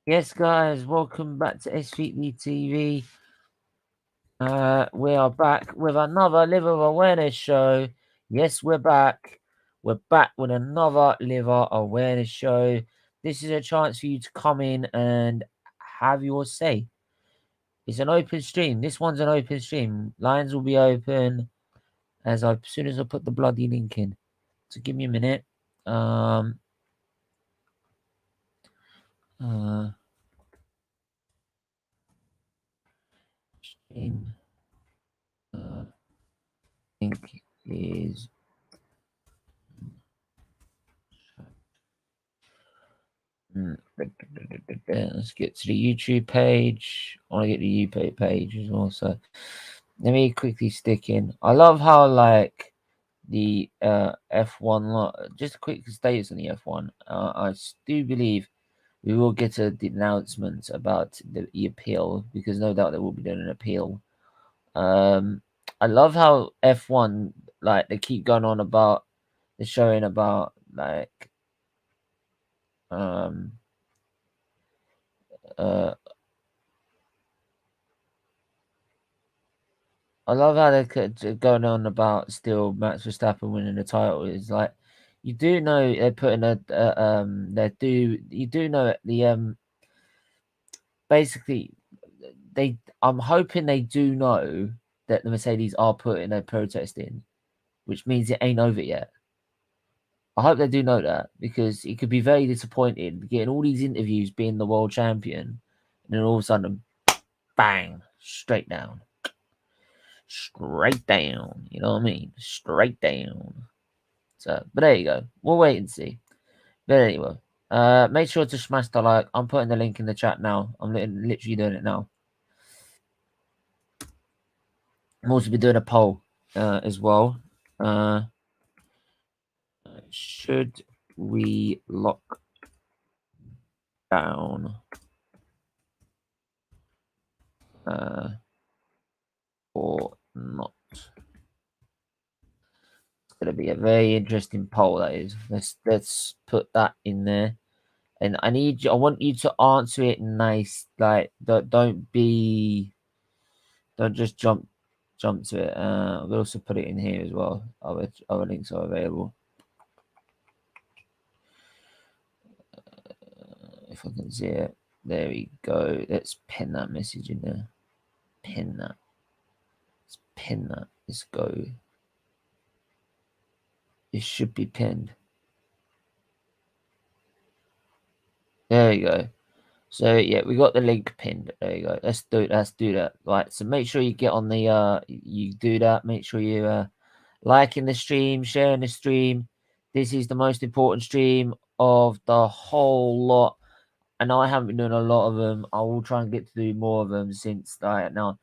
Yes, guys, welcome back to SFeatleyTV. We are back with another liver awareness show. Yes, we're back. We're back with another liver awareness show. This is a chance for you to come in and have your say. It's an open stream. This one's an open stream. Lines will be open as soon as I put the bloody link in. So give me a minute. Stream link is let's get to the YouTube page. I want to get the YouTube page as well. So let me quickly stick in. I love how like the F1 lot. Just a quick status on the F1. I do believe we will get the announcement about the appeal, because no doubt they will be doing an appeal. I love how F1, like, they keep going on about the showing about like I love how they're going on about still Max Verstappen winning the title. Is like, you do know they're putting you do know the basically I'm hoping they do know that the Mercedes are putting a protest in, which means it ain't over yet. I hope they do know that, because it could be very disappointing getting all these interviews being the world champion, and then all of a sudden, bang, straight down. Straight down. You know what I mean? Straight down. So, but there you go. We'll wait and see. But anyway, make sure to smash the like. I'm putting the link in the chat now. I'm literally doing it now. I'm also be doing a poll as well. Should we lock down or not? It's gonna be a very interesting poll, that is. Let's put that in there. And I want you to answer it nice. Like, don't just jump to it. We'll also put it in here as well. Other links are available. If I can see it. There we go. Let's pin that message in there. Pin that. Let's pin that. Let's go. It should be pinned. There you go. So yeah, we got the link pinned. There you go. Let's do that. Right. So make sure you get on the you do that. Make sure you liking the stream, sharing the stream. This is the most important stream of the whole lot. I know I haven't been doing a lot of them. I will try and get to do more of them, since now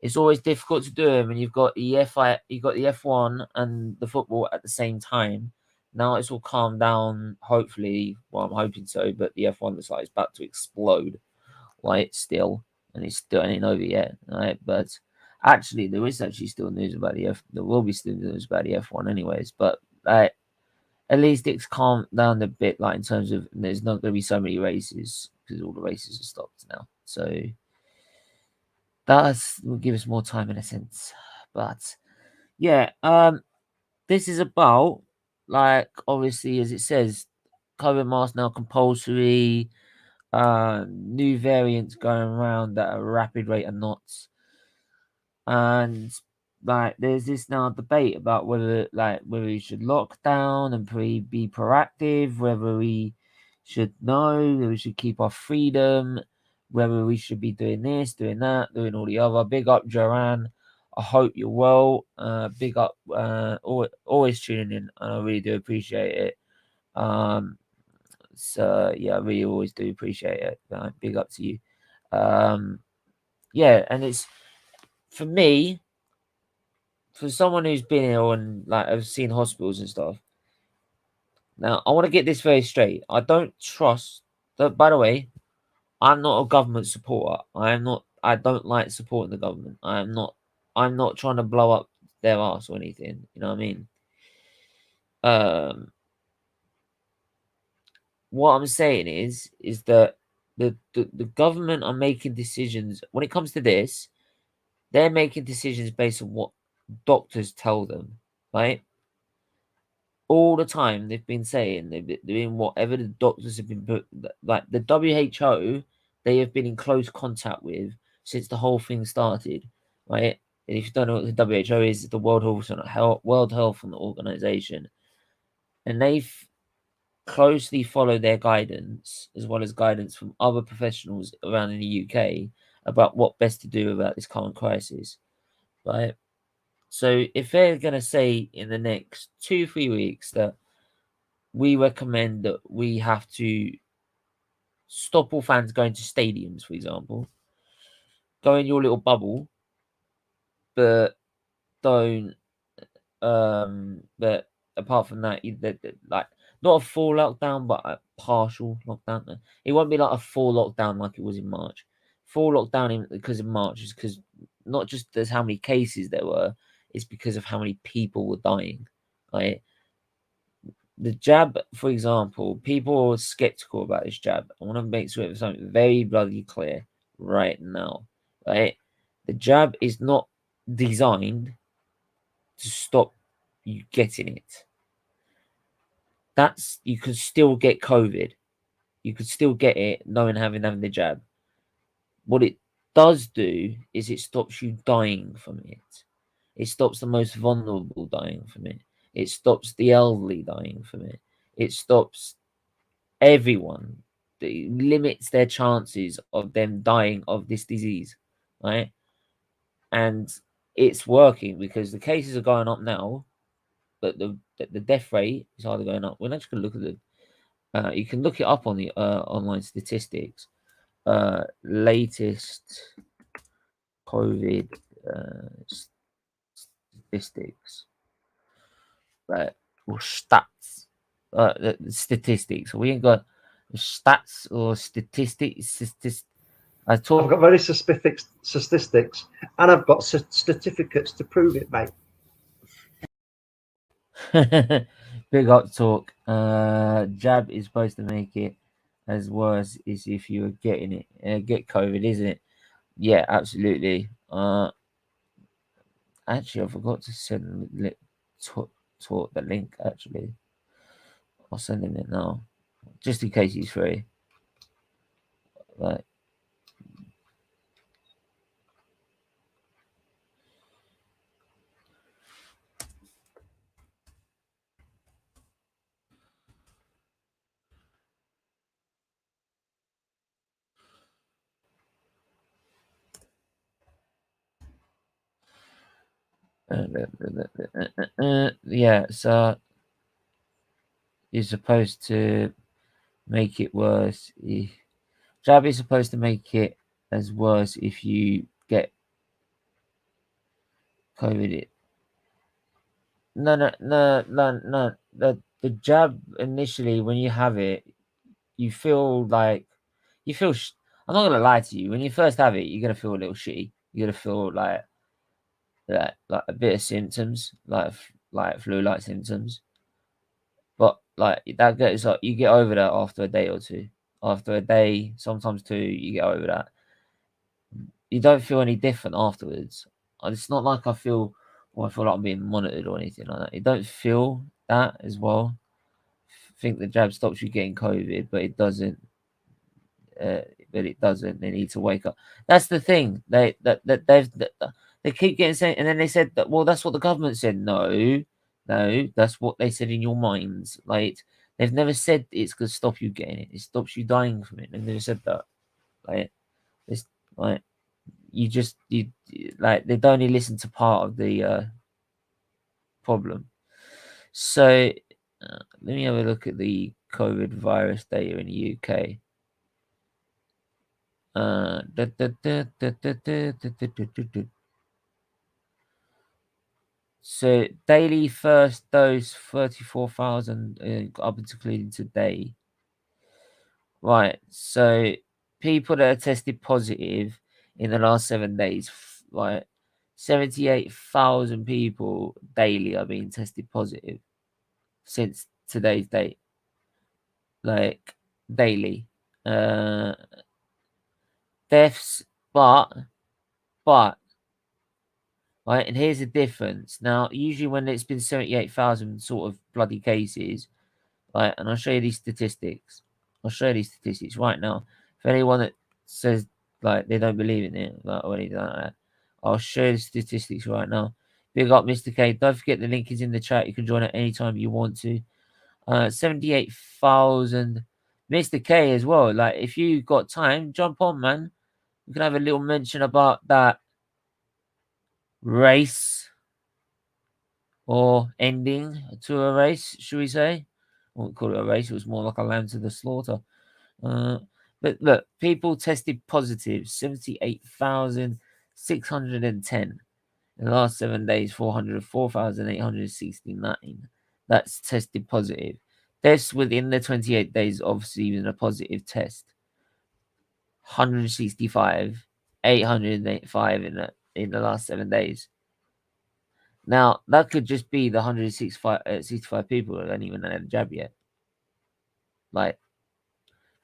it's always difficult to do them, and you've got the F1 and the football at the same time. Now it's all calmed down, hopefully. Well, I'm hoping so, but the F1 looks like it's about to explode, like, still, and it ain't over yet, right? But actually, there is actually still news about there will be still news about the F1 anyways, but like, at least it's calmed down a bit, like, in terms of there's not going to be so many races, because all the races are stopped now. So that will give us more time in a sense. But yeah, this is about, like, obviously, as it says, COVID mask now compulsory. New variants going around at a rapid rate of knots, and like, there's this now debate about whether we should lock down and be proactive, whether we should know, whether we should keep our freedom, whether we should be doing this, doing that, doing all the other. Big up, Joanne. I hope you're well. Big up, always tuning in, and I really do appreciate it. So yeah, I really always do appreciate it. Big up to you. Yeah, and it's, for me, for someone who's been ill and, like, I've seen hospitals and stuff. Now, I want to get this very straight. I don't trust that. By the way, I'm not a government supporter. I don't like supporting the government. I'm not trying to blow up their ass or anything. You know what I mean? What I'm saying is that the government are making decisions when it comes to this. They're making decisions based on what doctors tell them, right? All the time they've been saying they've been doing whatever the doctors have been put, like the WHO, they have been in close contact with since the whole thing started, right? And if you don't know what the WHO is, it's the World Health Organization, and they've closely followed their guidance as well as guidance from other professionals around in the UK about what best to do about this current crisis, right? So if they're going to say in the next 2-3 weeks that we recommend that we have to stop all fans going to stadiums, for example, go in your little bubble, but don't but apart from that, like not a full lockdown, but a partial lockdown. It won't be like a full lockdown like it was in March. Full lockdown because of March is because not just there's how many cases there were, it's because of how many people were dying. Right? The jab, for example, people are skeptical about this jab. I want to make sure it's something very bloody clear right now. Right? The jab is not designed to stop you getting it. That's you could still get COVID. You could still get it knowing having the jab. What it does do is it stops you dying from it. It stops the most vulnerable dying from it. It stops the elderly dying from it. It stops everyone. It limits their chances of them dying of this disease, right? And it's working because the cases are going up now, but the death rate is either going up. We're not just going to look at the. You can look it up on the online statistics. Latest COVID statistics, right? Or stats. The statistics. We ain't got stats or statistics. I've got very specific statistics, and I've got certificates to prove it, mate. Big up talk. Jab is supposed to make it as worse as if you were getting it. Get COVID, isn't it? Yeah, absolutely. Actually, I forgot to send talk the link. Actually, I'll send him it now, just in case he's free. Right. Yeah, so you're supposed to make it worse. Jab is supposed to make it as worse if you get COVID. No. The jab initially, when you have it, you feel like you feel. I'm not gonna lie to you. When you first have it, you're gonna feel a little shitty. You're gonna feel like a bit of symptoms, like flu-like symptoms. But like that gets like you get over that after a day or two. After a day, sometimes two, you get over that. You don't feel any different afterwards. It's not like I feel like I'm being monitored or anything like that. You don't feel that as well. I think the jab stops you getting COVID, but it doesn't. But it doesn't. They need to wake up. That's the thing. They keep getting saying, and then they said that. Well, that's what the government said. No, that's what they said in your minds. Like they've never said it's gonna stop you getting it. It stops you dying from it. They've never said that. Like it's like you like they don't only listen to part of the problem. So let me have a look at the COVID virus data in the UK. So daily first dose 34,000 up including today. Right. So people that are tested positive in the last 7 days, right? 78,000 people daily are being tested positive since today's date. Like daily. deaths, but right, and here's the difference. Now, usually when it's been 78,000 sort of bloody cases, right, and I'll show you these statistics. I'll show you these statistics right now. For anyone that says like they don't believe in it, like or anything like that, I'll show you the statistics right now. Big up, Mr. K. Don't forget the link is in the chat. You can join at any time you want to. 78,000. Mr. K as well. Like, if you got time, jump on, man. We can have a little mention about that race or ending to a race, should we say? I won't call it a race. It was more like a lamb to the slaughter. But look, people tested positive, 78,610. In the last 7 days, 404,869. That's tested positive. Deaths within the 28 days of receiving a positive test. 165, 885 in the last 7 days. Now, that could just be the 165 people that don't even had a jab yet. Like,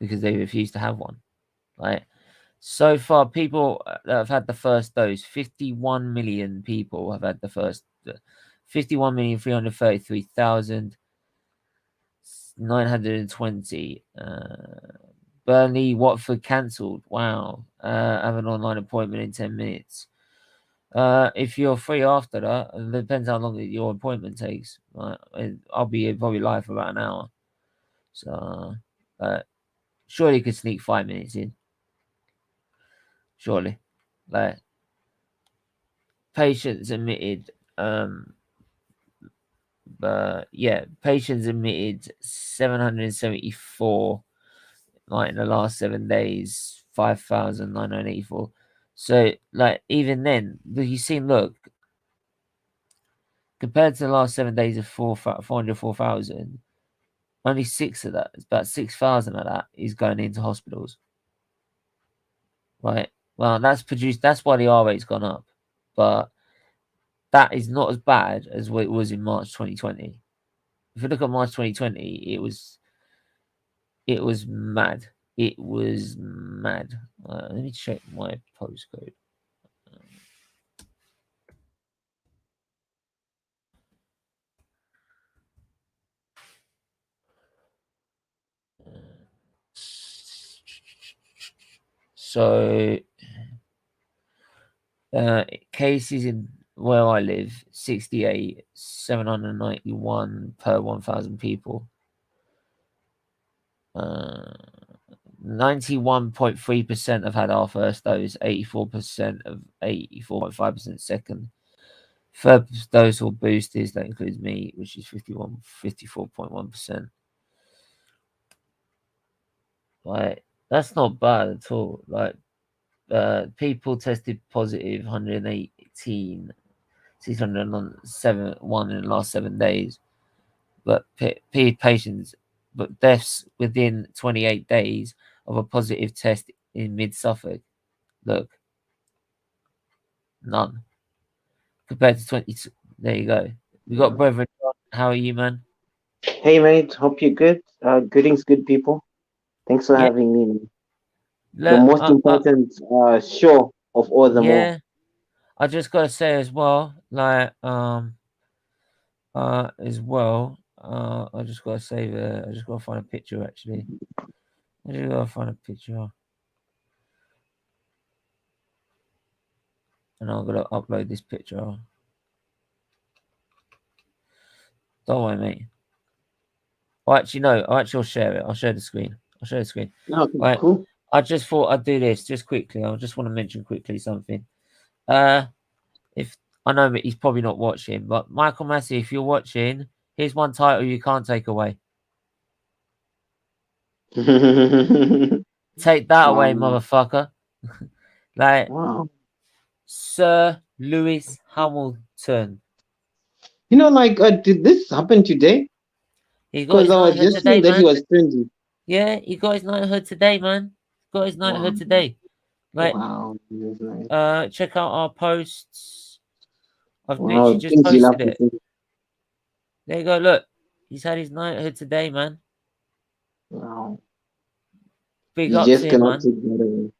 because they refuse to have one. Like, so far, people that have had the first dose, 51 million people have had the first, 51,333,920. Burnley, Watford cancelled. Wow. Have an online appointment in 10 minutes. If you're free after that, it depends how long your appointment takes. I'll be probably live for about an hour. So, surely you could sneak 5 minutes in. Surely. Like, patients admitted, patients admitted 774, like, in the last 7 days, 5,984. So, like, even then, you see, look, compared to the last 7 days of 404,000, only 6 of that, it's about 6,000 of that is going into hospitals. Right? Well, that's why the R rate's gone up. But that is not as bad as what it was in March 2020. If you look at March 2020, it was mad. It was mad. Let me check my postcode. So, cases in where I live, 68, 791 per 1,000 people. 91.3% have had our first dose, 84% of 84.5% second. Third dose or boosters, that includes me, which is 54.1%. Like, that's not bad at all. Like, people tested positive, 118, 607, one in the last 7 days. But patients, but deaths within 28 days of a positive test in Mid Suffolk. Look, none. Compared to 20, there you go. We got Brother John. How are you, man? Hey mate, hope you're good. Greetings, good people. Thanks for Yeah, having me, man. The look, most important show of all them all. yeah. I just gotta say as well, like, I just gotta save I just gotta find a picture actually. I just gotta find a picture, and I'm gonna upload this picture. Don't worry, mate. Oh, actually, no. I'll share it. I'll share the screen. I'll share the screen. Okay, Right. cool. I just thought I'd do this just quickly. I just want to mention quickly something. If I know that he's probably not watching, but Michael Massey, if you're watching, here's one title you can't take away. Take that away, Wow. motherfucker. Like, Wow. Sir Lewis Hamilton. Like, did this happen today? He got Because his I was knighthood just seeing today, that he man. was trending. Yeah, he got his knighthood today, man. Got his Wow. knighthood today. Like, Wow. That's nice. check out our posts. I've literally Wow. just Things you'll have posted to it. see. There you go. Look, he's had his knighthood today, man. Wow. Big You up to just him, cannot man. take that away.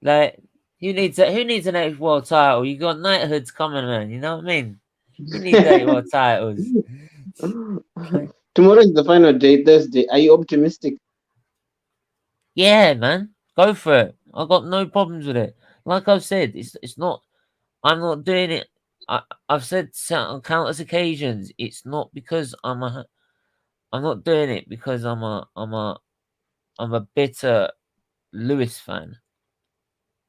Like, who needs an 8th world title? You got knighthoods coming, man. You know what I mean? You need 8 world titles. Tomorrow is the final day, Thursday. Are you optimistic? Yeah, man. Go for it. I got no problems with it. Like I've said, it's not. I'm not doing it. I've said on countless occasions. It's not because I'm not doing it because I'm a bitter Lewis fan.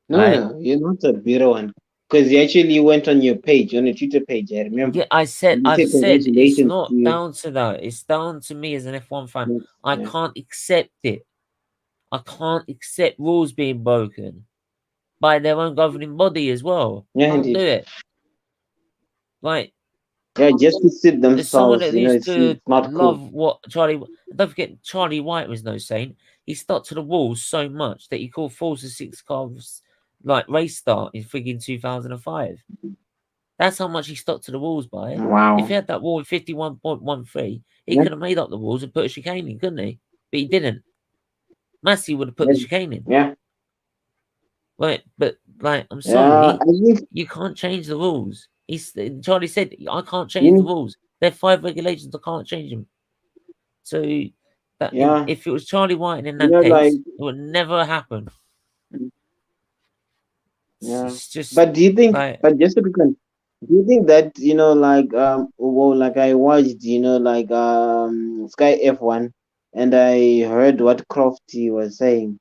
No, Right? no, you're not a bitter one. Because you actually went on your page, on your Twitter page, I remember. Yeah, And you I've said said it's congratulations not to you. down to that. It's down to me as an F1 fan. Yes, I yeah. can't accept it. I can't accept rules being broken by their own governing body as well. Yeah, Can't indeed. do it. Like, Yeah, just to suit there's someone themselves, that used to it's not cool. love what Charlie. Don't forget, Charlie White was no saint. He stuck to the rules so much that he called Forza 6 cars like race start in friggin' 2005. That's how much he stuck to the rules by. Wow. If he had that rule in 51.13, he Yeah, could have made up the rules and put a chicane in, couldn't he? But he didn't. Massey would have put the yeah, chicane in. yeah. Right, but like, I'm Yeah, sorry, I think you can't change the rules. Charlie said, I can't change the you, rules. There are 5 regulations, I can't change them. So that yeah, if it was Charlie White in that like, case, it would never happen. yeah. It's just But do you think, like but just to be clear, do you think that, like, well, like I watched, like, Sky F1, and I heard what Crofty was saying,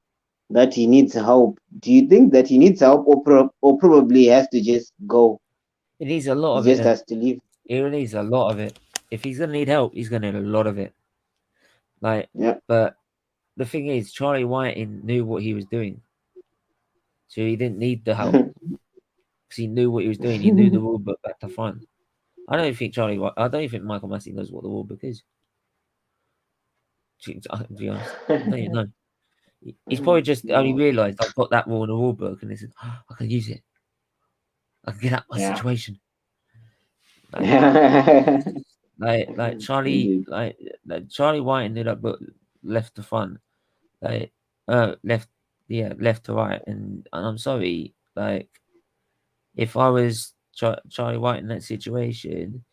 that he needs help. Do you think that he needs help, or probably has to just go? it needs a lot He of it. just Then has to leave. it needs a lot of it. If he's gonna need help, he's gonna need a lot of it. Like, Yeah. but the thing is, Charlie White knew what he was doing, so he didn't need the help because he knew what he was doing. He knew the rule book back to front. I don't think Charlie White. I don't think Michael Massey knows what the rule book is. To be honest, I don't even know. He's probably just only No. realised I've got that rule in the rule book, and he said, oh, I can use it. I can get out my Yeah. situation. Like, Yeah. like Charlie, Indeed. like Charlie White ended up left to front, like left, yeah, left to right, and I'm sorry, like if I was Charlie White in that situation,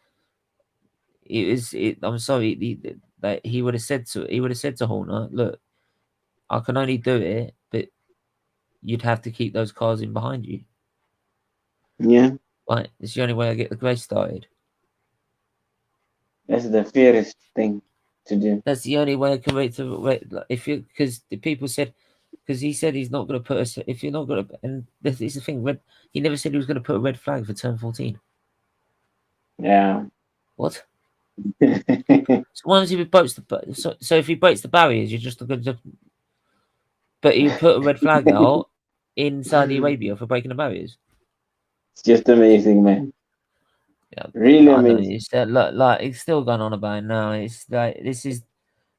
I'm sorry, like he would have said to Horner, look, I can only do it, but you'd have to keep those cars in behind you. Yeah. Like, it's the only way I get the race started. That's the fairest thing to do. That's the only way I can wait to wait. If you, because the people said, because he said he's not going to put us. If you're not going to, and this is the thing. He never said he was going to put a red flag for turn 14. Yeah. What? So why does he breaks the? So if he breaks the barriers, you're just going to. But you put a red flag out in Saudi Arabia for breaking the barriers. It's just amazing, man. Yeah, Really I know. amazing. It's like it's still going on about it now. It's like this is.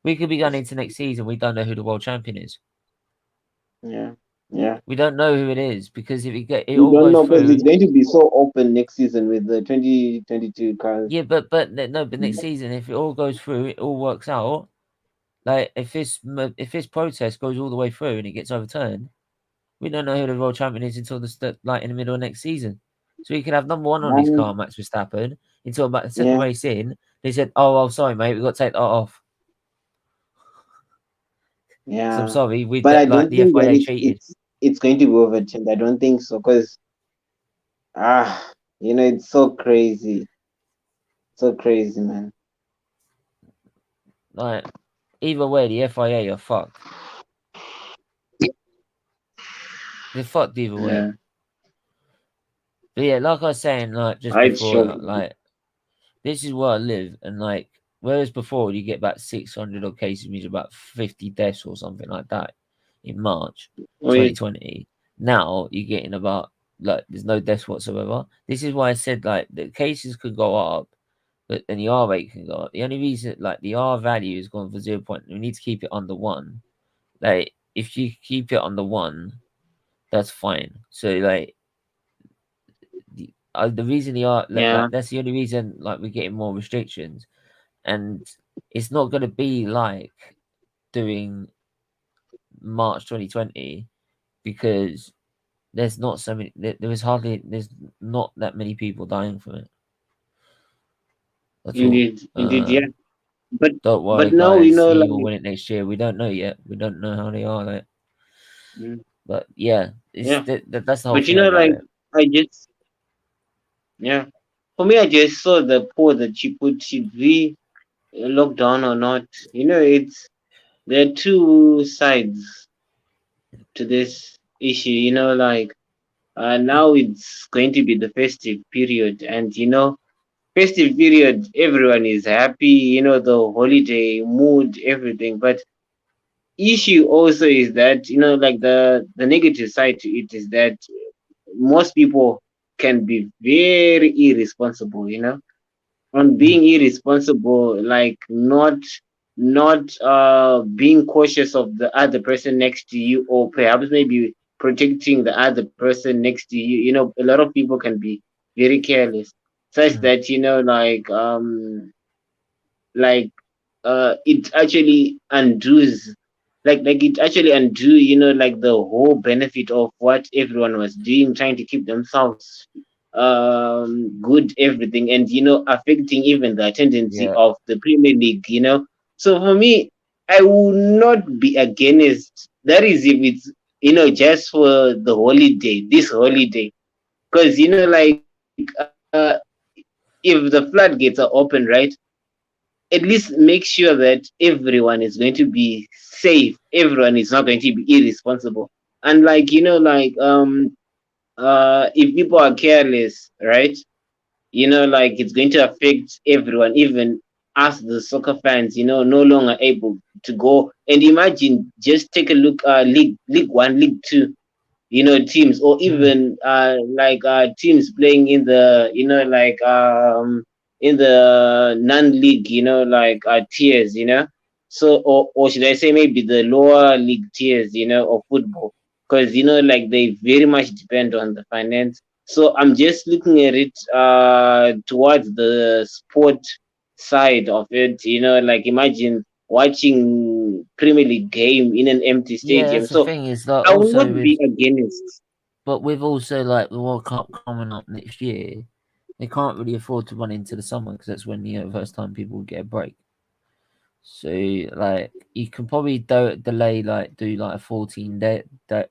We could be going into next season. We don't know who the world champion is. Yeah. Yeah. We don't know who it is because if it We all don't goes know because through. it's going to be so open next season with the 2022 cars. Yeah, but next season, if it all goes through, it all works out. Like if this protest goes all the way through and it gets overturned, we don't know who the world champion is until like in the middle of next season. So we could have number one on his car, Max Verstappen, until about the second Yeah. race in. They said, "Oh, sorry, mate, we've got to take that off." So I'm Yeah. sorry, But I like don't the think that FIA cheated. it's going to be overturned. I don't think so because it's so crazy. So crazy, man. Like either way, the FIA are fucked. They're fucked either way. Yeah. But yeah, like I was saying, like just It's before, shocking. like this is where I live, and like whereas before you get about 600 odd cases, means about 50 deaths or something like that in March Wait. 2020. Now you're getting about like there's no deaths whatsoever. This is why I said like the cases could go up, but and the R rate can go up. The only reason like the R value has gone for 0. We need to keep it under 1. Like if you keep it under 1, that's fine. So like the reason Yeah. that's the only reason like we're getting more restrictions, and it's not going to be like doing March 2020 because there's not so many. There's not that many people dying from it at all. Indeed, yeah. But Don't worry, now guys. like He will win it next year. We don't know yet. We don't know how they are. Like, mm, but yeah, it's yeah. that's the whole But thing about like it. I just yeah. For me, I just saw the poll that she put. Should we lock down or not? It's there are two sides to this issue. Like now it's going to be the festive period, and festive period, everyone is happy. The holiday mood, everything. But issue also is that like the negative side to it is that most people can be very irresponsible, on being irresponsible, like not being cautious of the other person next to you, or perhaps maybe protecting the other person next to you. A lot of people can be very careless, such Mm. that like it actually undoes, like it actually undo like the whole benefit of what everyone was doing, trying to keep themselves good, everything, and affecting even the attendance Yeah, of the Premier League. So for me, I will not be against that, is if it's just for the holiday, this holiday. Because if the floodgates are open, right, at least make sure that everyone is going to be safe. Everyone is not going to be irresponsible. And like if people are careless, right? Like it's going to affect everyone, even us, the soccer fans. No longer able to go. And imagine, just take a look, League One, League Two, teams, or even teams playing in the in the non-league, tiers, so, or should I say maybe the lower league tiers, of football, because like they very much depend on the finance. So I'm just looking at it towards the sport side of it. Like imagine watching Premier League game in an empty yeah. stadium. That's the So thing is that I will also not be with, against. but with also like the World Cup coming up next year, they can't really afford to run into the summer because that's when first time people get a break. So like you can probably delay like do like a 14 day,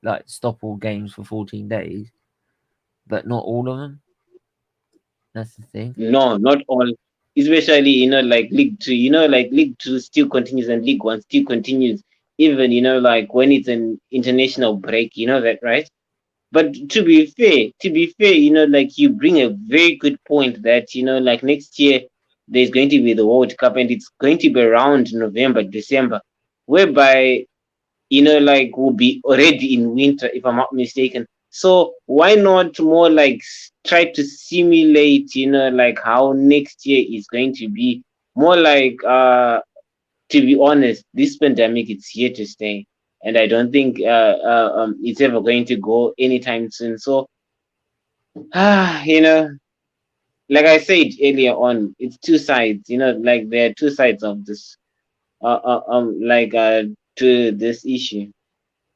like stop all games for 14 days, but not all of them. That's the thing. No, not all. Especially, like League Two. Like League Two still continues and League One still continues. Even, like when it's an international break, that, right? But to be fair, like you bring a very good point that, like next year there's going to be the World Cup, and it's going to be around November, December, whereby like will be already in winter, if I'm not mistaken. So why not more like try to simulate, like how next year is going to be more like, to be honest, this pandemic, it's here to stay. And I don't think it's ever going to go anytime soon. So, like I said earlier on, it's two sides, like there are two sides of this, like, to this issue.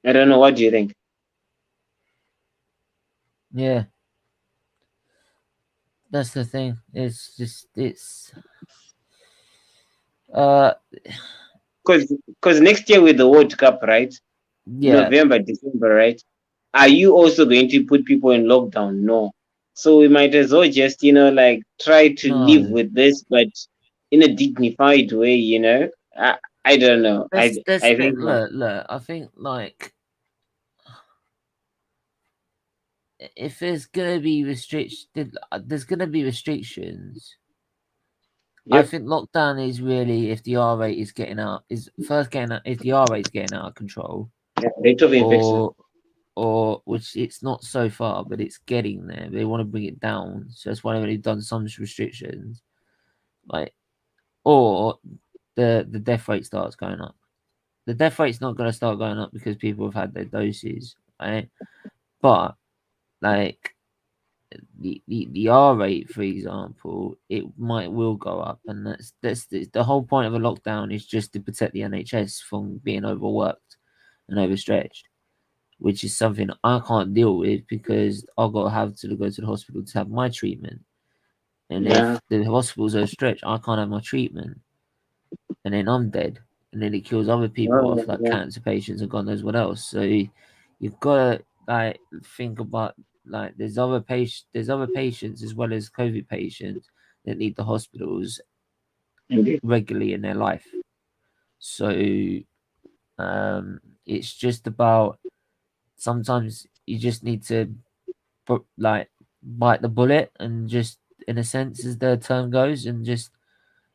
I don't know. What do you think? Yeah, that's the thing. It's just uh Because next year with the World Cup, right? yeah. November, December, right? Are you also going to put people in lockdown? No. So we might as well just, like try to live No, with this, but in a dignified way, I don't know. I think so. look. I think like if there's gonna be restrictions, there's gonna be restrictions. I Yep. think lockdown is really if the R rate is getting out is first getting out, if the R rate is getting out of control, Yeah, rate of infection. or which it's not so far, but it's getting there. They want to bring it down, so that's why they've done some restrictions, like or the death rate starts going up. The death rate's not going to start going up because people have had their doses, right? But like the R rate, for example, it will go up, and that's the whole point of a lockdown is just to protect the NHS from being overworked and overstretched. which is something I can't deal with because I've got to have to go to the hospital to have my treatment. And Yeah. if the hospitals are stretched, I can't have my treatment, and then I'm dead, and then it kills other people Oh, off, like yeah. cancer patients and God knows what else. So you've got to like think about like there's other patients as well as COVID patients that need the hospitals Indeed. regularly in their life. So it's just about sometimes you just need to like bite the bullet and just in a sense as the term goes, and just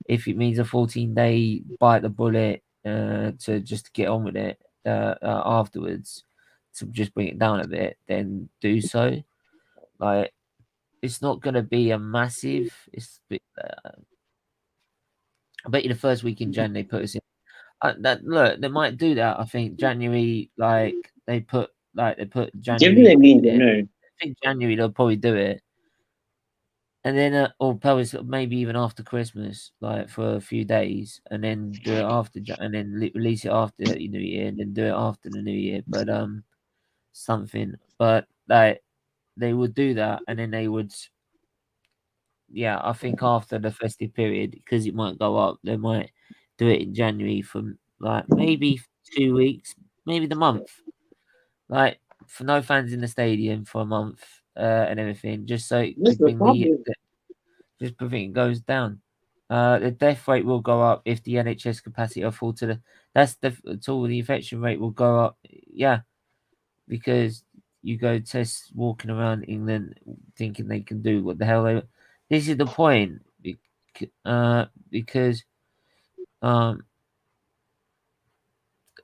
if it means a 14-day bite the bullet to just get on with it afterwards to just bring it down a bit, then do so. Like it's not going to be a massive. I bet you the first week in Jan they put us in. That look, they might do that. I think January, like they put January. Definitely in I January. think January they'll probably do it, and then or probably maybe even after Christmas, like for a few days, and then do it after, and then release it after the New Year, and then do it after the New Year. But something, but like they would do that, and then they would, yeah, I think after the festive period, because it might go up, they might do it in January for like maybe 2 weeks, maybe the month, like for no fans in the stadium for a month and everything, just so it That's could the bring problem. just prevent it goes down. The death rate will go up if the NHS capacity will fall to the. That's the tool. The infection rate will go up. Yeah, because you go test walking around England thinking they can do what the hell they. This is the point. Because um,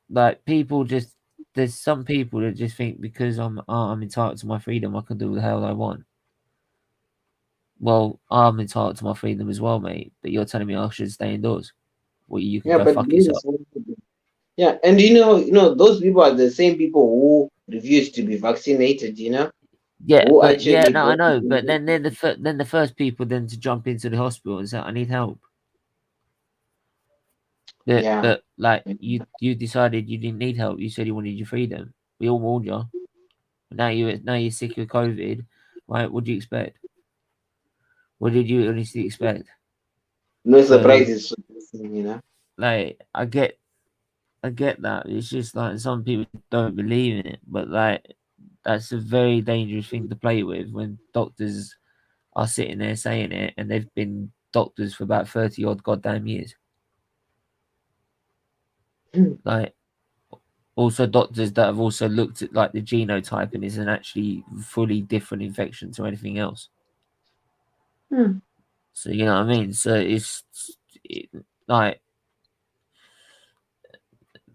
like people just there's some people that just think because I'm entitled to my freedom, I can do what the hell I want. Well, I'm entitled to my freedom as well, mate. But you're telling me I should stay indoors. Well, you can Yeah, go but fuck yourself. yeah, and those people are the same people who refuse to be vaccinated. Yeah, Who but yeah, actually no, I go. know. But then they're then the first people then to jump into the hospital and say, "I need help." Yeah. But like you decided you didn't need help. You said you wanted your freedom. We all warned you. Now you're sick of COVID, right? What do you expect? What did you honestly expect? No So surprises. like I get that. It's just like some people don't believe in it, but like that's a very dangerous thing to play with when doctors are sitting there saying it and they've been doctors for about 30 odd goddamn years. Like also doctors that have also looked at like the genotype and isn't actually fully different infection to anything else. So you know what I mean? So like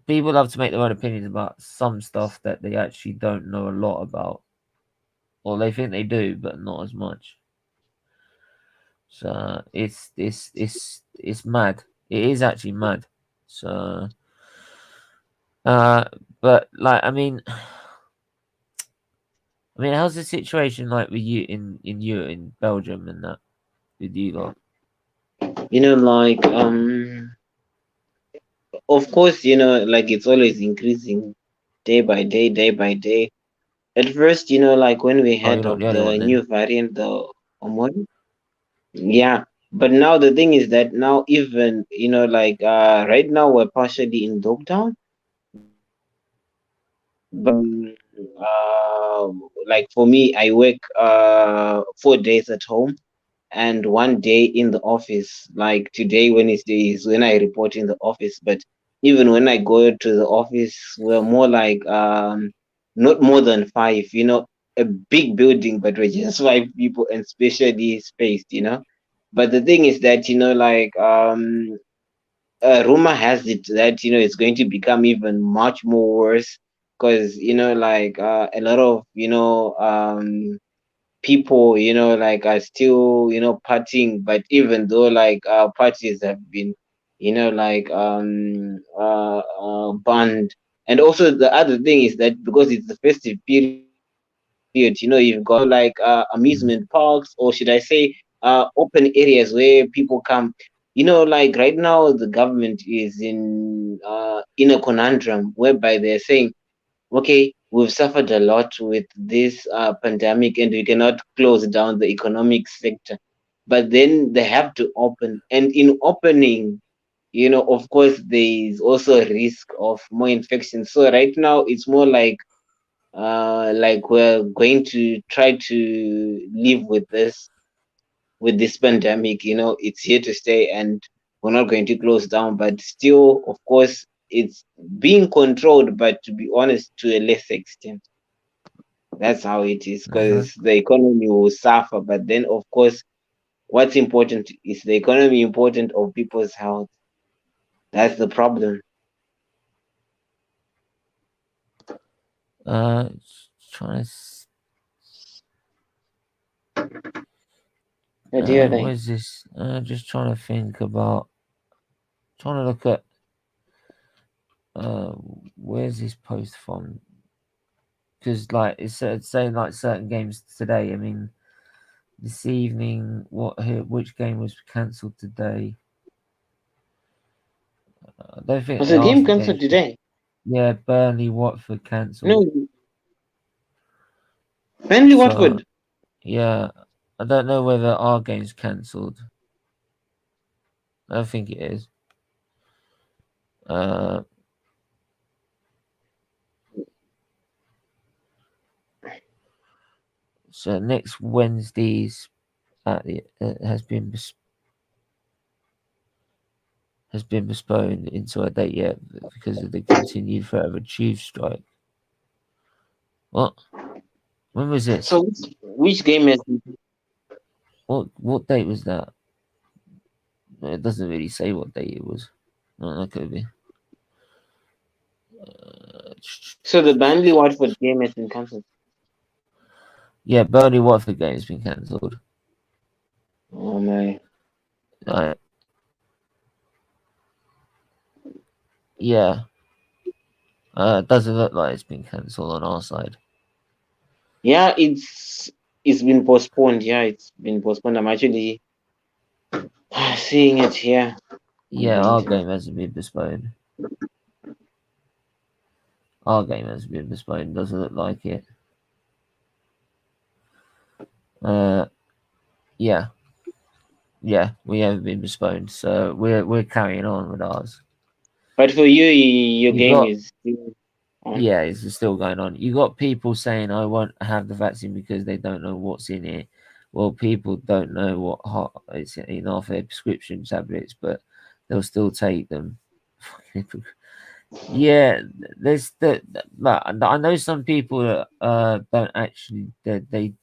people love to make their own opinions about some stuff that they actually don't know a lot about. Or they think they do, but not as much. So it's mad. It is actually mad. So uh but like I mean how's the situation like with you in you in Belgium and that with you lot? Like of course, like it's always increasing day by day, day by day. At first, like when we Oh, you're heard not of the only the one then. new variant, the Omicron, yeah. But now the thing is that now even like right now we're partially in lockdown, like for me, I work 4 days at home and 1 day in the office. Like today, Wednesday is when I report in the office. But even when I go to the office, we're more like not more than five. A big building, but we're just 5 people and spatially spaced. But the thing is that like rumor has it that it's going to become even much more worse because like a lot of people like are still partying, but even though like parties have been like banned. And also the other thing is that because it's the festive period, you've got like Mm. amusement parks, or should I say open areas where people come. Like right now the government is in a conundrum whereby they're saying, okay, we've suffered a lot with this pandemic, and we cannot close down the economic sector. But then they have to open, and in opening, of course, there is also a risk of more infection. So right now, it's more like we're going to try to live with this pandemic. It's here to stay, and we're not going to close down. But still, of course, it's being controlled, but to be honest, to a less extent. That's how it is, because the economy will suffer. But then, of course, what's important is the economy important of people's health. That's the problem. Trying to. What do you think? Where's this? Just trying to think about. Trying to look at. Where's this post from? Because like it's saying like certain games today. I mean, this evening, which game was cancelled today? I don't think Was they the game asked the cancelled games. today? Yeah, Burnley, Watford cancelled. No. Burnley, Watford. Yeah, I don't know whether our game's cancelled. I don't think it is. So next Wednesday's has been postponed into a date yet because of the continued threat of a tube strike. What? When was this? So which game is? What date was that? It doesn't really say what date it was. No, that could be. So the Burnley Watford game has been cancelled. Yeah, Burnley Watford game has been cancelled. Oh my. Yeah. It doesn't look like it's been cancelled on our side. Yeah, it's been postponed. Yeah, it's been postponed. I'm actually seeing it here. Yeah, our game hasn't been postponed. Our game has been postponed. Doesn't look like it. Yeah, we haven't been postponed, so we're carrying on with ours. But for you, your game is still on. Yeah, it's still going on. You got people saying I won't have the vaccine because they don't know what's in it. Well, people don't know what it's in half their prescription tablets, but they'll still take them. Yeah, there's I know some people that don't actually they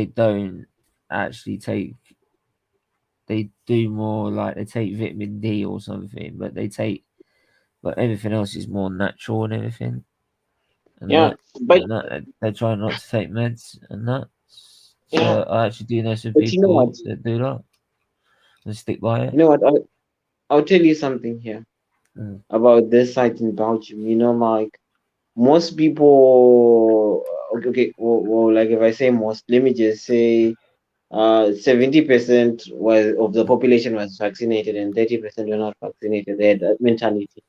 don't actually take. They do more like they take vitamin D or something, but everything else is more natural and everything. And Yeah, but they try not to take meds and that. So yeah, I actually do know some but you know what? people that do that and stick by it. You know what? I'll tell you something here about this site in Belgium. Like most people. Okay. Well, like if I say most, let me just say 70% was of the population was vaccinated and 30% were not vaccinated. They had that mentality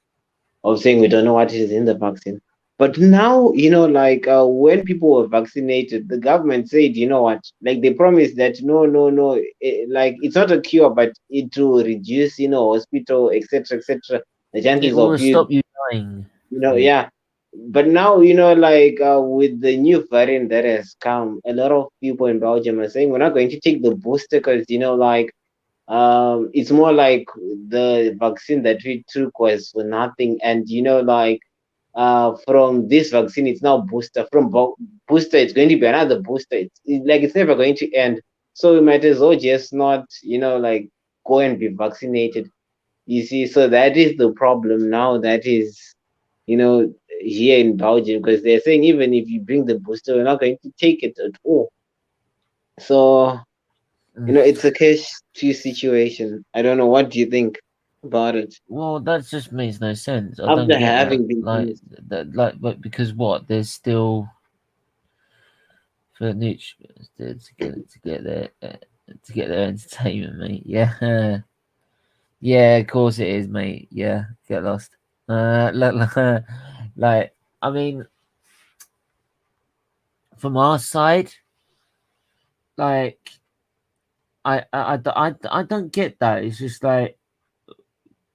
of saying we don't know what is in the vaccine. But now, like when people were vaccinated, the government said, you know what, like they promised that no, like it's not a cure, but it will reduce, hospital, etc., the It chances will of you, stop you dying. yeah. But now, like with the new variant that has come, a lot of people in Belgium are saying we're not going to take the booster because, like it's more like the vaccine that we took was for nothing. And, like from this vaccine, it's now booster. From booster, it's going to be another booster. Like it's never going to end. So we might as well just not, like go and be vaccinated. You see, so that is the problem now. That is, here in Belgium, because they're saying even if you bring the booster, we're not going to take it at all. So, it's a catch-2 situation. I don't know. What do you think about it? Well, that just makes no sense. I don't After get that. having been But because what? There's still for nutrients to get their entertainment, mate. Yeah, yeah, of course it is, mate. Yeah, get lost. Like I mean, from our side, like, I don't get that. It's just like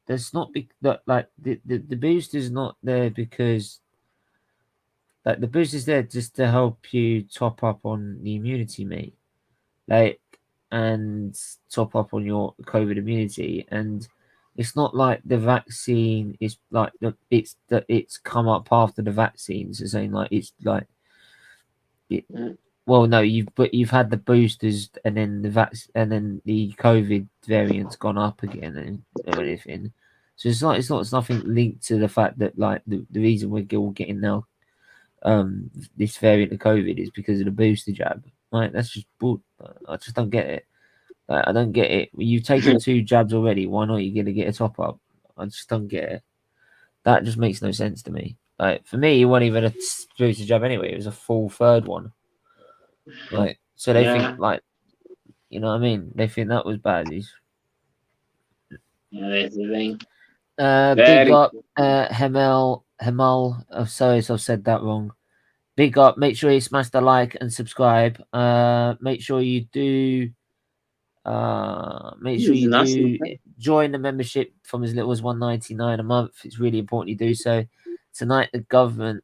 there's not that like the boost is not there because like the boost is there just to help you top up on the immunity, mate. Like, and top up on your COVID immunity. And it's not like the vaccine is like it's come up after the vaccines. It's saying like it's like it, well, no, you've had the boosters and then and then the COVID variant's gone up again and everything. So it's nothing linked to the fact that like the reason we're all getting now this variant of COVID is because of the booster jab. Like that's just bull. I just don't get it. Like, I don't get it. You've taken 2 jabs already. Why not you gonna get a top up? I just don't get it. That just makes no sense to me. Like for me, it wasn't even a booster jab anyway. It was a full third one. Like so they think like you know what I mean. They think that was bad. That's the thing. Big up Hemal. Oh, sorry if I've said that wrong. Big up. Make sure you smash the like and subscribe. Make sure you do. Make sure you do join the membership from as little as $1.99 a month. It's really important you do so. Tonight, the government,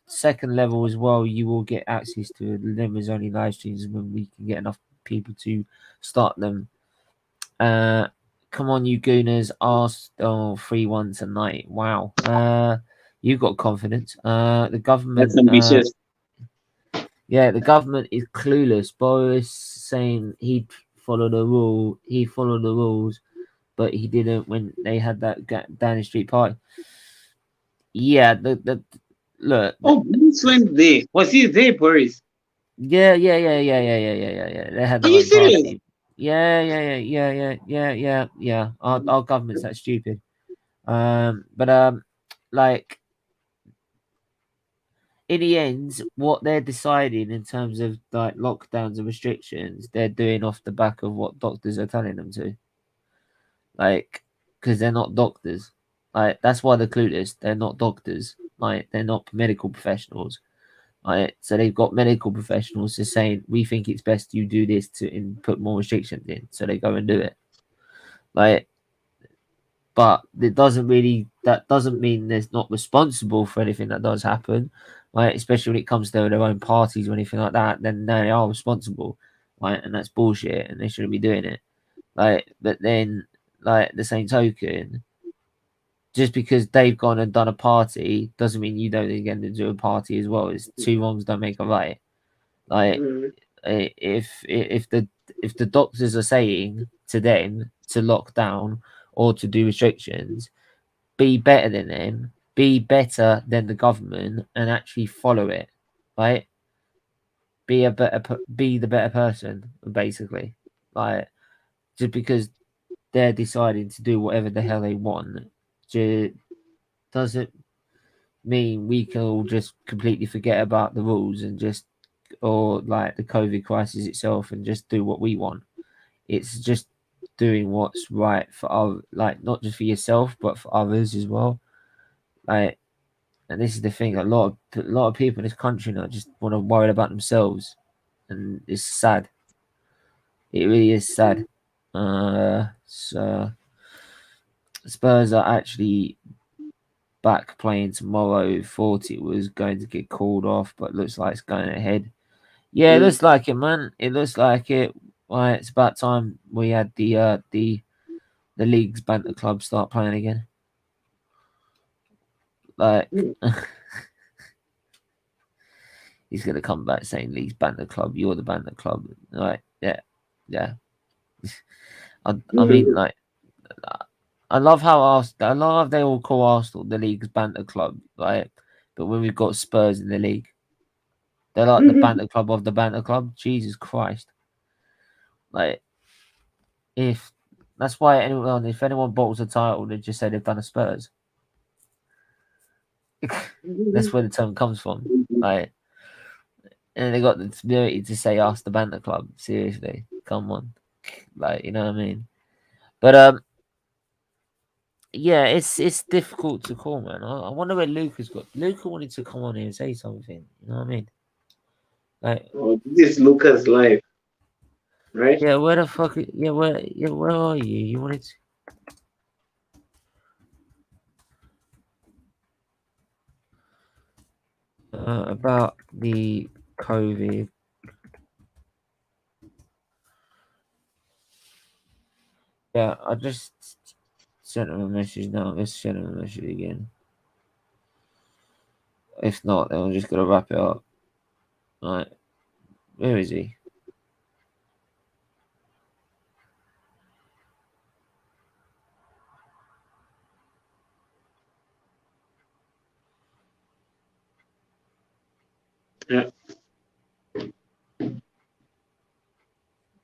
second level as well, you will get access to members only live streams when we can get enough people to start them. Come on, you gooners. Arsenal 3-1 tonight. Wow. You got confidence. The government. That's ambitious. Yeah, the government is clueless. Boris saying he'd follow the rule. He followed the rules, but he didn't when they had that Downing Street party. Yeah, the look. Oh, Bruce went there. Was he there, Boris? Yeah. They had their Are you own serious? party. Yeah. Our government's that stupid. Like in the end, what they're deciding in terms of like lockdowns and restrictions, they're doing off the back of what doctors are telling them to. Like, because they're not doctors. Like, that's why they're clueless. They're not doctors. Like, they're not medical professionals. Right, so they've got medical professionals just saying we think it's best you do this to put more restrictions in, so they go and do it. Like, but that doesn't mean they're not responsible for anything that does happen, right? Especially when it comes to their own parties or anything like that, then they are responsible, right? And that's bullshit, and they shouldn't be doing it. Like, but then, like the same token, just because they've gone and done a party doesn't mean you don't again to do a party as well. It's 2 wrongs don't make a right. Like if the doctors are saying to them to lock down or to do restrictions, be better than them, be better than the government, and actually follow it, right? Be the better person, basically. Like just because they're deciding to do whatever the hell they want, doesn't mean we can all just completely forget about the rules and just or like the COVID crisis itself and just do what we want. It's just doing what's right for our like not just for yourself but for others as well. Like, and this is the thing: a lot of people in this country now just want to worry about themselves, and it's sad. It really is sad. So Spurs are actually back playing tomorrow. Thought it was going to get called off, but looks like it's going ahead. Yeah, it looks like it, man. It looks like it. Right, it's about time we had the league's banter club start playing again. Like he's gonna come back saying league's banter club. You're the banter club, right? Yeah. I mean, like, I love how they all call Arsenal the league's banter club, right? But when we've got Spurs in the league, they're like the banter club of the banter club. Jesus Christ! Like, if that's why if anyone bottles a title, they just say they've done a Spurs. That's where the term comes from. Like, and they got the ability to say ask the banter club. Seriously, come on. Like, you know what I mean? But Yeah, it's difficult to call, man. I wonder where Luca's got. Luca wanted to come on here and say something. You know what I mean? Like, Oh, this is Lucas live, right? yeah, where the fuck? Where are you? You wanted to about the COVID. Yeah, I just sent him a message now. Let's send him a message again. If not, then I'm just gonna wrap it up. Right, where is he? Yeah.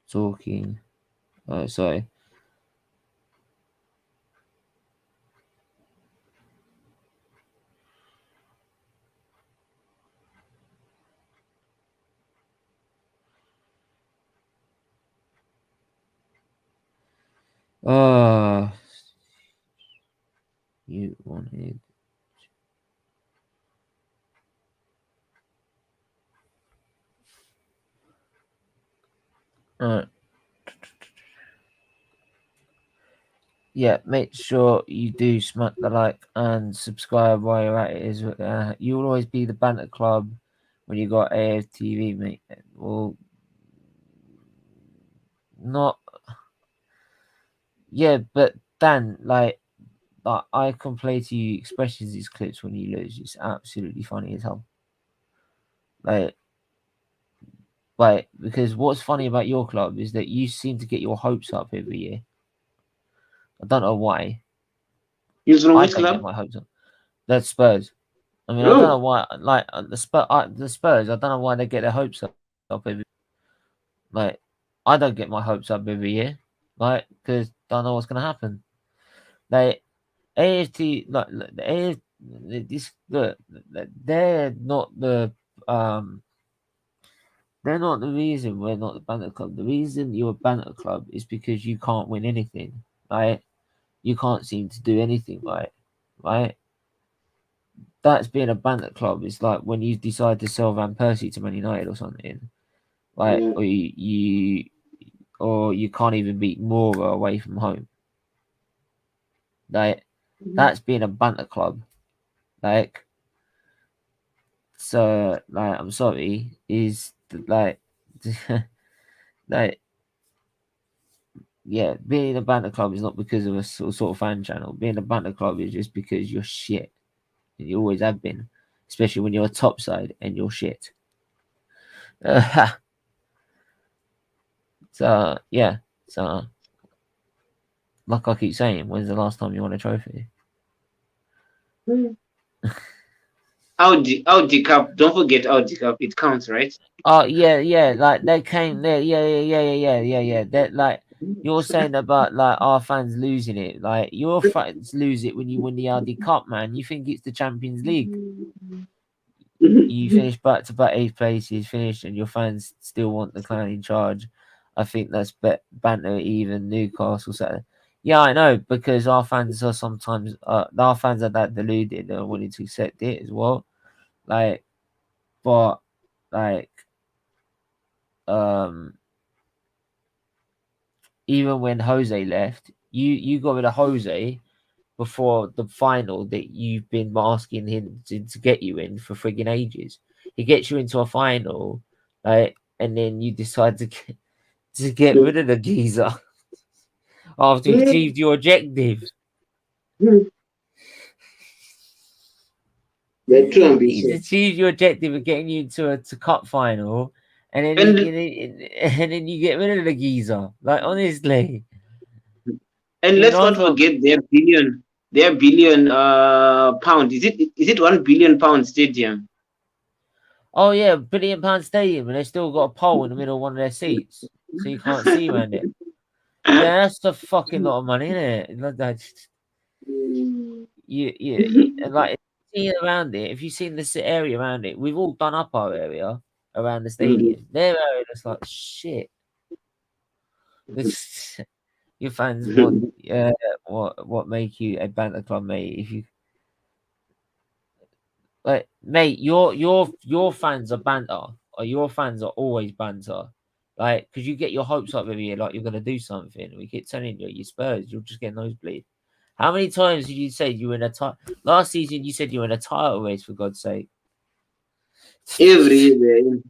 Talking. Oh, sorry. Ah, you wanted. Right. Yeah, make sure you do smack the like and subscribe while you're at it. You'll always be the banter club when you got AFTV, mate. Well, not. Yeah, but Dan, like I can play to you expressions these clips when you lose. It's absolutely funny as hell. Like, because what's funny about your club is that you seem to get your hopes up every year. I don't know why. He's from I which don't get club? my hopes up. That's Spurs. I mean, I don't know Oh, why. Like the Spurs. I don't know why they get their hopes up every. Like, I don't get my hopes up every year. Like, because I don't know what's gonna happen. Like AFT, like the AFT, this look, they're not the um. They're not the reason we're not the banter club. The reason you're a banter club is because you can't win anything, right? You can't seem to do anything right, right? That's being a banter club. It's like when you decide to sell Van Persie to Man United or something, like, yeah. or you can't even beat Mora away from home. Like, that's being a banter club. Like, so, like, I'm sorry, like, like, yeah, being a banter club is not because of a sort of fan channel. Being a banter club is just because you're shit. And you always have been, especially when you're a top side and you're shit. So yeah, so like I keep saying, when's the last time you won a trophy? Audi Cup. Don't forget Audi Cup. It counts, right? Oh yeah, like they came there, yeah. That like you're saying about like our fans losing it, like your fans lose it when you win the Audi Cup, man. You think it's the Champions League? You finish back to back 8th places, finished, and your fans still want the clown in charge. I think that's banter. Even Newcastle said, "Yeah, I know," because our fans are sometimes our fans are that deluded and willing to accept it as well. Like, but like um, even when Jose left, you got rid of Jose before the final that you've been asking him to get you in for frigging ages. He gets you into a final, like, and then you decide to get rid of the geezer after you achieved your objective. They're too He's ambitious. achieved your objective of getting you into a cup final, and then And and then you get rid of the geezer. Like, honestly, you let's know not what? forget their billion pound. Is it 1 billion pound stadium? Oh yeah, £1 billion stadium, and they still got a pole in the middle of one of their seats, so you can't see around it. Yeah, that's a fucking lot of money, isn't it? Like that, and like seeing around it. If you've seen this area around it, we've all done up our area around the stadium. Their area is like shit. It's, Your fans want what make you a banter club, mate? If you like, mate, your fans are banter, or your fans are always banter. Like, because you get your hopes up every year, like you're gonna do something. We keep telling you Spurs, you'll just get nosebleed. How many times did you say you were in a last season? You said you were in a title race, for God's sake. Every year.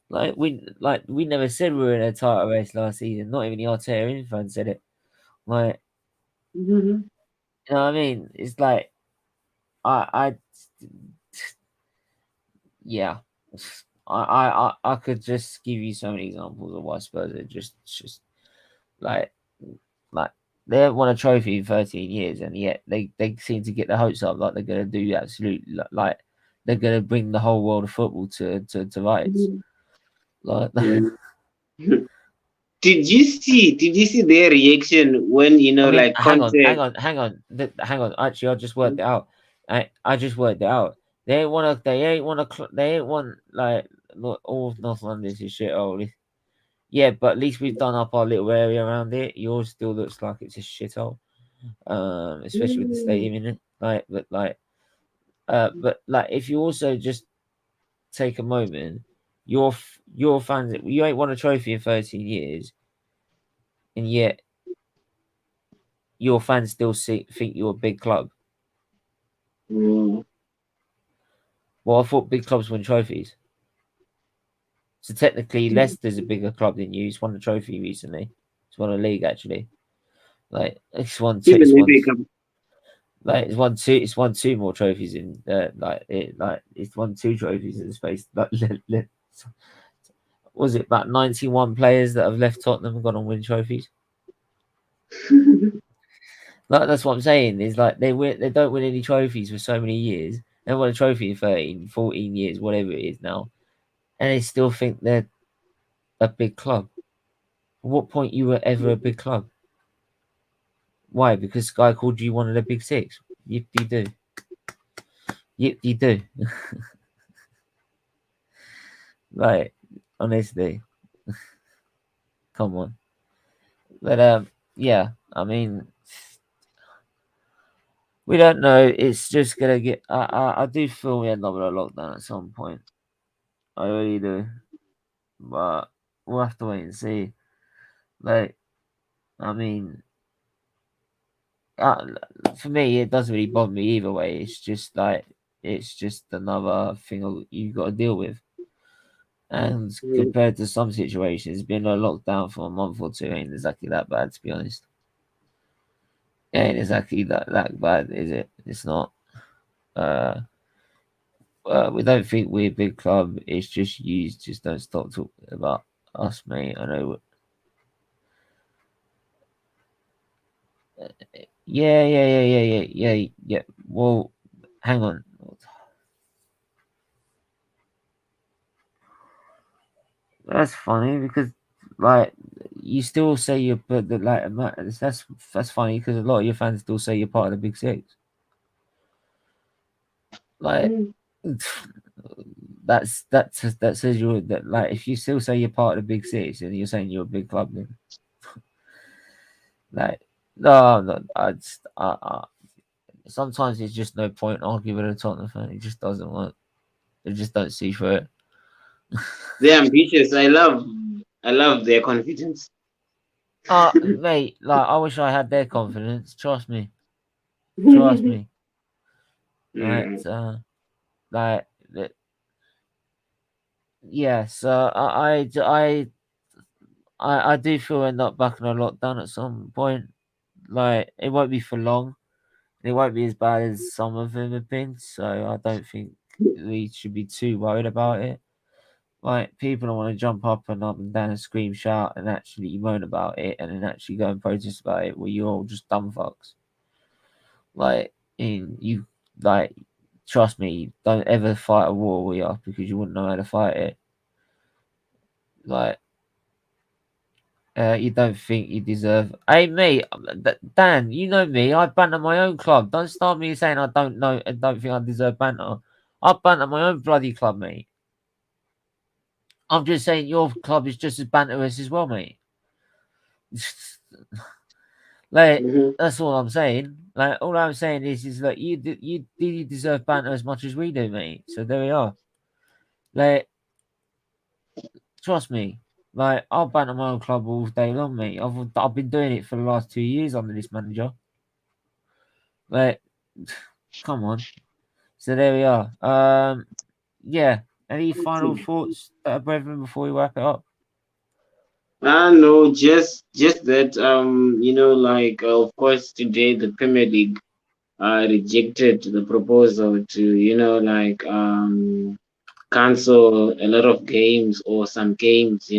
Like we never said we were in a title race last season. Not even the Arteta fans said it. Like, Mm-hmm. you know what I mean? It's like I yeah. I could just give you so many examples of why Spurs are just like like they haven't won a trophy in 13 years, and yet they seem to get their hopes up like they're gonna do absolutely like they're gonna bring the whole world of football to rights. Like Did you see their reaction when I mean, like Conte? hang on. Actually, I just worked it out. I just worked it out. They ain't want like all of North London's is shit hole. Yeah, but at least we've done up our little area around it. Yours still looks like it's a shithole. Especially with the stadium in it. But if you also just take a moment, your fans, you ain't won a trophy in 13 years, and yet your fans still think you're a big club. Mm. Well, I thought big clubs win trophies. So technically, Leicester's a bigger club than you. It's won a trophy recently. It's won a league actually. Like it's won two. Even if they come. Like it's won two more trophies in it's won two trophies in the space. Was it about 91 players that have left Tottenham and gone on win trophies? Like that's what I'm saying. Is like they don't win any trophies for so many years. They won a trophy in 13, 14 years, whatever it is now, and they still think they're a big club. At what point you were ever a big club? Why? Because Sky called you one of the big six. Yep, you do. Yep, you do. Like, honestly, come on. But yeah. I mean, we don't know. It's just gonna get. I do feel we end up with a lockdown at some point. I really do. But we'll have to wait and see. Like, I mean, for me, it doesn't really bother me either way. It's just another thing you got to deal with. And compared to some situations, being on lockdown for a month or two ain't exactly that bad, to be honest. It ain't exactly that bad, is it? It's not. Uh, we don't think we're a big club. It's just you just don't stop talking about us, mate. I know. Yeah. Well, hang on. That's funny because, like, you still say you're, but that's funny because a lot of your fans still say you're part of the Big Six. Like, that says you're that. Like, if you still say you're part of the Big Six and you're saying you're a big club, then like, no, sometimes there's just no point arguing with a Tottenham fan. It just doesn't work. They just don't see through it. They're ambitious. I love their confidence. Mate, like I wish I had their confidence. Trust me. Trust me. Right. Like yeah. So I do feel end up back in a lockdown at some point. Like it won't be for long. It won't be as bad as some of them have been. So I don't think we should be too worried about it. Like people don't want to jump up and down and scream, shout, and actually moan about it, and then actually go and protest about it. Well, you're all just dumb fucks. Like, you like, trust me, don't ever fight a war with you because you wouldn't know how to fight it. Like, you don't think you deserve. Hey, mate, Dan, you know me. I banter my own club. Don't start me saying I don't know and don't think I deserve banter. I banter my own bloody club, mate. I'm just saying your club is just as banterous as well, mate. like Mhm. that's all I'm saying. Like all I'm saying is that you deserve banter as much as we do, mate. So there we are. Like trust me. Like I'll banter my own club all day long, mate. I've been doing it for the last 2 years under this manager. Like come on. So there we are. Yeah. Any final thoughts, brethren, before we wrap it up? No, just that like of course today the Premier League rejected the proposal to cancel a lot of games or some games,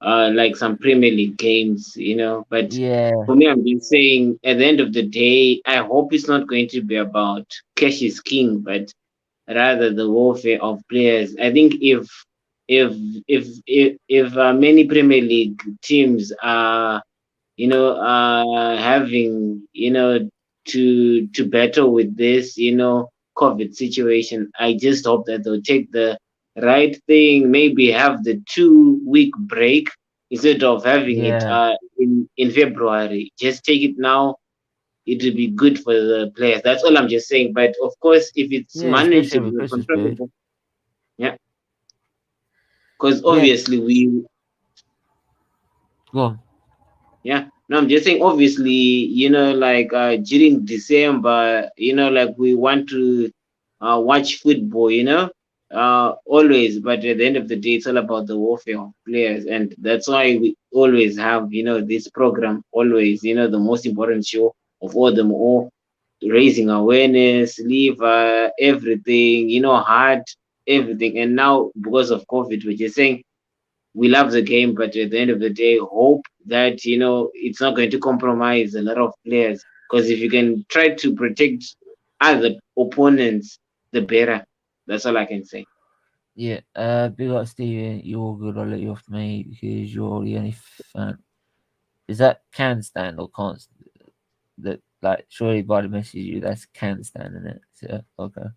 like some Premier League games, But Yeah. for me, I'm just saying at the end of the day, I hope it's not going to be about cash is king, but rather the warfare of players. I think if if many Premier League teams are having to battle with this COVID situation, I just hope that they'll take the right thing, maybe have the 2 week break instead of having it Yeah. in February. Just take it now. It will be good for the players. That's all I'm just saying. But of course, if it's Yeah, especially over manageable, Christmas period. controllable, yeah, because Yeah, obviously we go on. yeah, no, I'm just saying, obviously, like during December, like we want to watch football, always. But at the end of the day, it's all about the warfare of players, and that's why we always have, this program, always, the most important show of all them all, raising awareness, liver, everything, heart, everything. And now because of COVID, we're just saying we love the game, but at the end of the day, hope that it's not going to compromise a lot of players. Because if you can try to protect other opponents, the better. That's all I can say. Yeah, big up Stevie. You're good. I'll let you off, mate, because you're the only fan. Is that can stand or can't? That like surely by the message you that's can stand in it. So okay.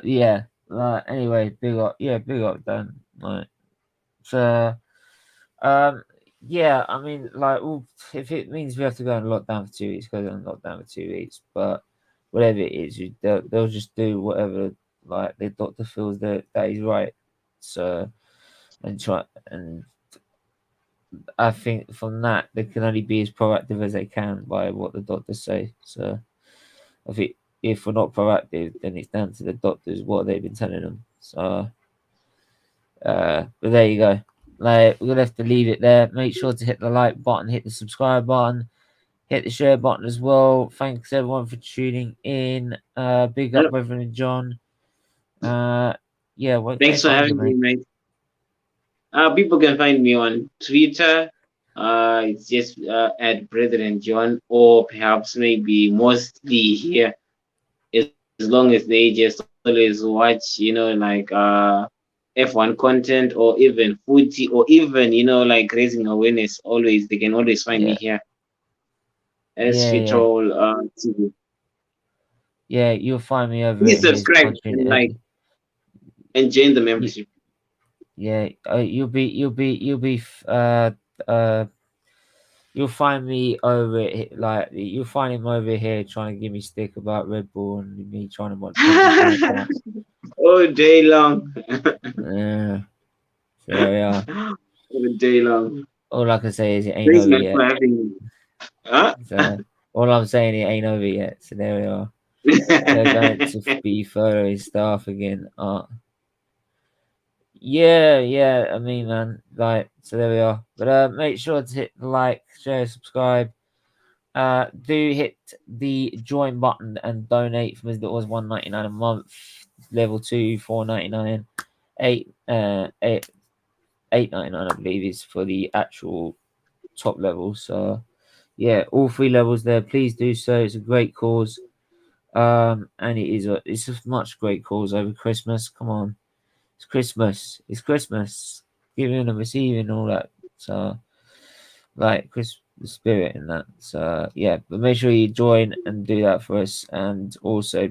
Yeah. Anyway, big up. Yeah, big up, Dan. Like so. Um. Yeah, I mean, like, well, if it means we have to go on lockdown for 2 weeks, go on lockdown for 2 weeks. But whatever it is, they'll just do whatever like the doctor feels that is right. So and try and I think from that they can only be as proactive as they can by what the doctors say. So I think if we're not proactive, then it's down to the doctors what they've been telling them. So, but there you go. Like we're gonna have to leave it there. Make sure to hit the like button, hit the subscribe button, hit the share button as well. Thanks everyone for tuning in. Big up Yep. Reverend John. Yeah, where can they Thanks for find you, having me, mate? mate. People can find me on Twitter. It's just at Brethren John, or perhaps maybe mostly here, as long as they just always watch, like F1 content or even footy or even, like raising awareness. Always, they can always find me Yeah, here as yeah. Fitol TV. Yeah, you'll find me over Please at his subscribe content. and like and join the You, membership. yeah, uh, you'll find me over like you'll find him over here trying to give me stick about Red Bull and me trying to watch Princess Nightmare. All day long. Yeah, so there we are. All day long. All I can say is it ain't Thanks, over man, for yet. having me. Huh? So all I'm saying it ain't over yet. So there we are. They're going to be furthering staff again. Yeah. I mean, man, like, so there we are. But make sure to hit the like, share, subscribe. Do hit the join button and donate from as little as $1.99 a month. Level 2, $4.99, $8.99, I believe, is for the actual top level. So yeah, all three levels there. Please do so. It's a great cause. And it's a much great cause over Christmas. Come on. It's Christmas. It's Christmas. Giving and receiving, all that. So, like, the spirit in that. So, yeah. But make sure you join and do that for us. And also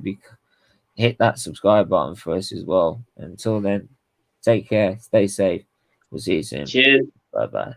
hit that subscribe button for us as well. Until then, take care. Stay safe. We'll see you soon. Cheers. Bye bye.